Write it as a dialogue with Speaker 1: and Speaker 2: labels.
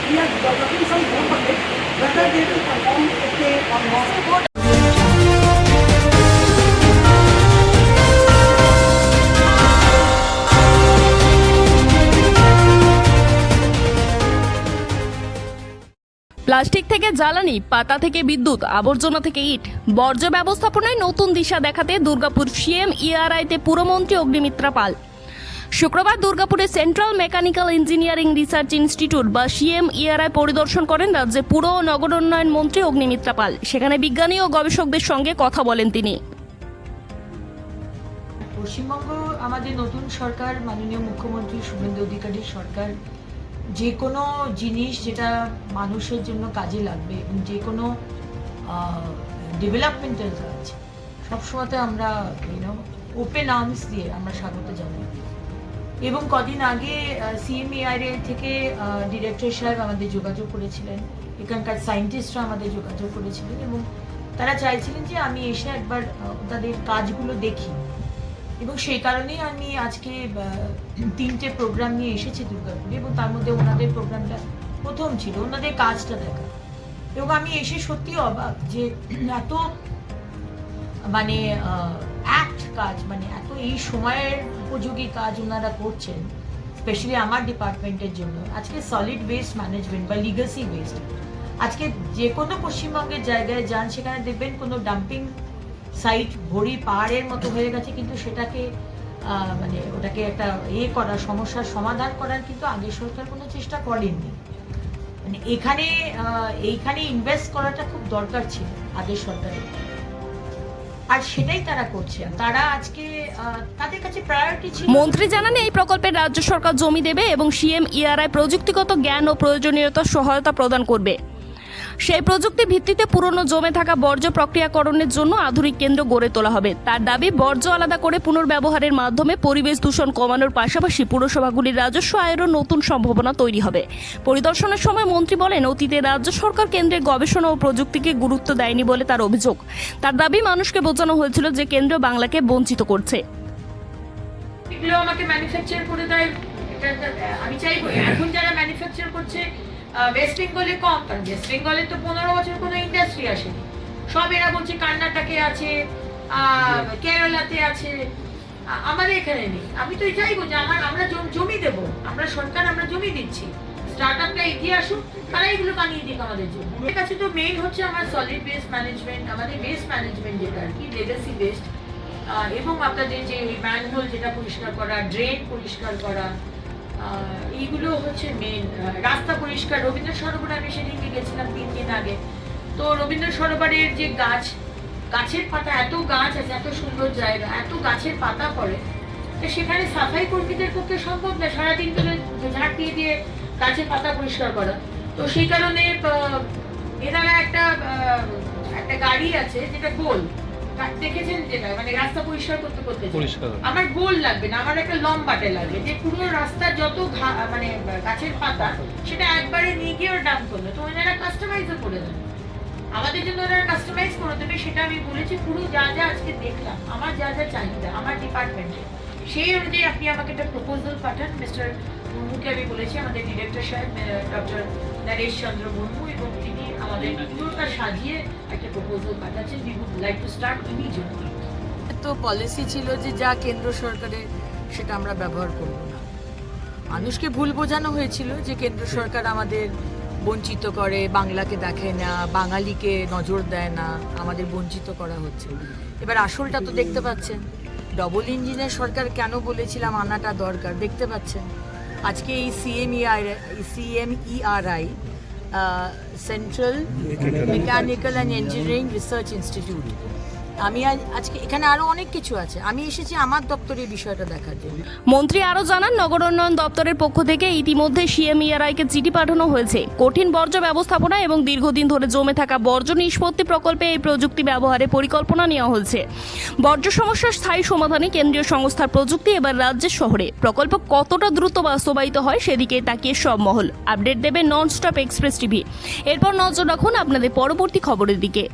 Speaker 1: we are developing some hope on it, whether they will perform okay or not.
Speaker 2: Plastic থেকে জ্বালানি, পাতা থেকে বিদ্যুৎ, আবর্জনা থেকে ইট, বর্জ্য ব্যবস্থাপনায় নতুন দিশা দেখাতে দুর্গাপুর সিএমইআরআইতে পুরমন্ত্রী অগ্নিমিত্রা পাল। শুক্রবার দুর্গাপুরে central mechanical engineering research institute বা সিএমইআরআই পরিদর্শন করেন রাজ্যের পুর ও নগর উন্নয়ন মন্ত্রী অগ্নিমিত্রা পাল। সেখানে বিজ্ঞানী ও গবেষকদের সঙ্গে কথা বলেন তিনি।
Speaker 3: পশ্চিমবঙ্গ আমাদের নতুন সরকার, মাননীয় মুখ্যমন্ত্রী শুভেন্দু অধিকারীর সরকার যে কোনো জিনিস যেটা মানুষের জন্য কাজে লাগবে এবং যে কোনো ডেভেলপমেন্টাল কাজ সবসময়তে আমরা ওপেন আর্মস দিয়ে আমরা স্বাগত জানাই। এবং কদিন আগে সিএমইআরআই থেকে ডিরেক্টর সাহেব আমাদের যোগাযোগ করেছিলেন, এখানকার সায়েন্টিস্টরা আমাদের যোগাযোগ করেছিলেন এবং তারা চাইছিলেন যে আমি এসে একবার তাদের কাজগুলো দেখি। এবং সেই কারণেই আমি আজকে 3টে প্রোগ্রাম নিয়ে এসেছি দুর্গাপুরে এবং তার মধ্যে ওনাদের প্রোগ্রামটা প্রথম ছিল, ওনাদের কাজটা দেখা। এবং আমি এসে সত্যি অবাক যে এত মানে অ্যাক্ট কাজ, মানে এত এই সময়ের উপযোগী কাজ ওনারা করছেন, স্পেশালি আমার ডিপার্টমেন্টের জন্য। আজকে সলিড ওয়েস্ট ম্যানেজমেন্ট বা লিগাসি ওয়েস্ট, আজকে যে কোনো পশ্চিমবঙ্গের জায়গায় যান সেখানে দেখবেন কোনো ডাম্পিং সাইট ভরি পাহাড়ের মতো হয়ে গেছে, কিন্তু সেটাকে মানে ওটাকে একটা করার, সমস্যার সমাধান করার কিন্তু আগের সরকার কোনো চেষ্টা করেননি। মানে এইখানে ইনভেস্ট করাটা খুব দরকার ছিল আগের সরকারের, আর সেটাই তারা করছে। তারা আজকে তাদের কাছে প্রায়োরিটি ছিল।
Speaker 2: মন্ত্রী জানান এই প্রকল্পে রাজ্য সরকার জমি দেবে এবং সিএমইআরআই প্রযুক্তিগত জ্ঞান ও প্রয়োজনীয়তা সহায়তা প্রদান করবে। সেই প্রযুক্তি ভিত্তিতে পুরনো জমে থাকা বর্জ্য প্রক্রিয়াকরণের জন্য আধুনিক কেন্দ্র গড়ে তোলা হবে। তার দাবি, বর্জ্য আলাদা করে পুনর্ব্যবহারের মাধ্যমে পরিবেশ দূষণ কমানোর পাশাপাশি পুরসভাগুলির রাজস্ব আয়েরও নতুন সম্ভাবনা তৈরি হবে। পরিদর্শনের সময় মন্ত্রী বলেন, অতীতে রাজ্য সরকার কেন্দ্রের গবেষণা ও প্রযুক্তিকে গুরুত্ব দেয়নি বলে তার অভিযোগ। তার দাবি, মানুষকে বোঝানো হয়েছিল যে কেন্দ্র বাংলাকে বঞ্চিত করছে।
Speaker 3: এগুলো আমাকে ম্যানুফ্যাকচার করে দেয়, আমি চাইবো এখন যারা ম্যানুফ্যাকচার করছে ওয়েস্ট বেঙ্গলে কম, কারণ ওয়েস্ট বেঙ্গলে তো 15 বছর কোনো ইন্ডাস্ট্রি আসেনি। সব এরা বলছে কর্ণাটকে আছে, কেরালাতে আছে, আমাদের এখানে নেই। আমি তো চাইবো যে আমরা জমি দেবো, আমরা সরকার, আমরা জমি দিচ্ছি, স্টার্ট আপটা এগিয়ে আসুক, তারা এগুলো বানিয়ে দিক আমাদের জন্য। এর কাছে তো মেইন হচ্ছে আমার সলিড ওয়েস্ট ম্যানেজমেন্ট, আমাদের ওয়েস্ট ম্যানেজমেন্ট যেটা আর কি লেগাসি ওয়েস্ট, এবং আপনাদের যে ম্যানহোল যেটা পরিষ্কার করা, ড্রেন পরিষ্কার করা, এইগুলো হচ্ছে মেন। রাস্তা পরিষ্কার, রবীন্দ্র সরোবরে আমি সেদিনকে গেছিলাম 3 দিন আগে, তো রবীন্দ্র সরোবরের যে গাছের পাতা, এত গাছ আছে, এত সুন্দর জায়গা, এত গাছের পাতা পড়ে, তো সেখানে সাফাই কর্মীদের পক্ষে সম্ভব না সারাদিন ধরে ঝাড় দিয়ে গাছের পাতা পরিষ্কার করা। তো সেই কারণে এনারা একটা গাড়ি আছে যেটা গোল, দেখেছেন যেটা মানে রাস্তা পরিষ্কার করতে আমার গোল লাগবে না, আমার একটা লম্বাটে লাগবে, যে পুরো রাস্তা যত মানে গাছের পাতা সেটা একবারে নিয়ে গিয়ে ওরা ডাম্প করলো। তো ওনারা কাস্টমাইজও করে দেবে, আমাদের জন্য ওনারা কাস্টমাইজ করে দেবে। সেটা আমি বলেছি, পুরো যা আজকে দেখলাম, আমার যা চাহিদা আমার ডিপার্টমেন্টে, সেই অনুযায়ী আপনি আমাকে একটা প্রপোজাল পাঠান। মিস্টার মুর্মুকে আমি বলেছি, আমাদের ডিরেক্টর সাহেব ডক্টর নরেশ চন্দ্র মুর্মু, এবং তিনি আমাদের পুরোটা সাজিয়ে একটা প্রপোজাল পাঠাচ্ছেন। We would like to start immediately. তো পলিসি ছিল যে যা কেন্দ্র সরকারের সেটা আমরা ব্যবহার করব না। মানুষকে ভুল বোঝানো হয়েছিল যে কেন্দ্র সরকার আমাদের বঞ্চিত করে, বাংলাকে দেখে না, বাঙালিকে নজর দেয় না, আমাদের বঞ্চিত করা হচ্ছে। এবার আসলটা তো দেখতে পাচ্ছেন, ডবল ইঞ্জিনের সরকার কেন বলেছিলাম আনাটা দরকার, দেখতে পাচ্ছেন। আজকে এই CMERI central mechanical and engineering research institute, আমি আজকে এখানে আরো অনেক কিছু আছে, আমি এসেছি আমার দপ্তরের বিষয়টা দেখার জন্য।
Speaker 2: মন্ত্রী আরও জানান, নগর উন্নয়ন দপ্তরের পক্ষ থেকে ইতিমধ্যে সিএমইআরআইকে চিঠি পাঠানো হয়েছে। কঠিন বর্জ্য ব্যবস্থাপনা এবং দীর্ঘদিন ধরে জমে থাকা বর্জ্য নিষ্পত্তি প্রকল্পে এই প্রযুক্তি ব্যবহারের পরিকল্পনা নেওয়া হয়েছে। বর্জ্য সমস্যার স্থায়ী সমাধানে কেন্দ্রীয় সংস্থার প্রযুক্তি এবার রাজ্যের শহরে। প্রকল্প কতটা দ্রুত বাস্তবায়িত হয় সেদিকে তাকিয়ে সব মহল। আপডেট দেবে নন স্টপ এক্সপ্রেস টিভি। এরপর নজর রাখুন আপনাদের পরবর্তী খবরের দিকে।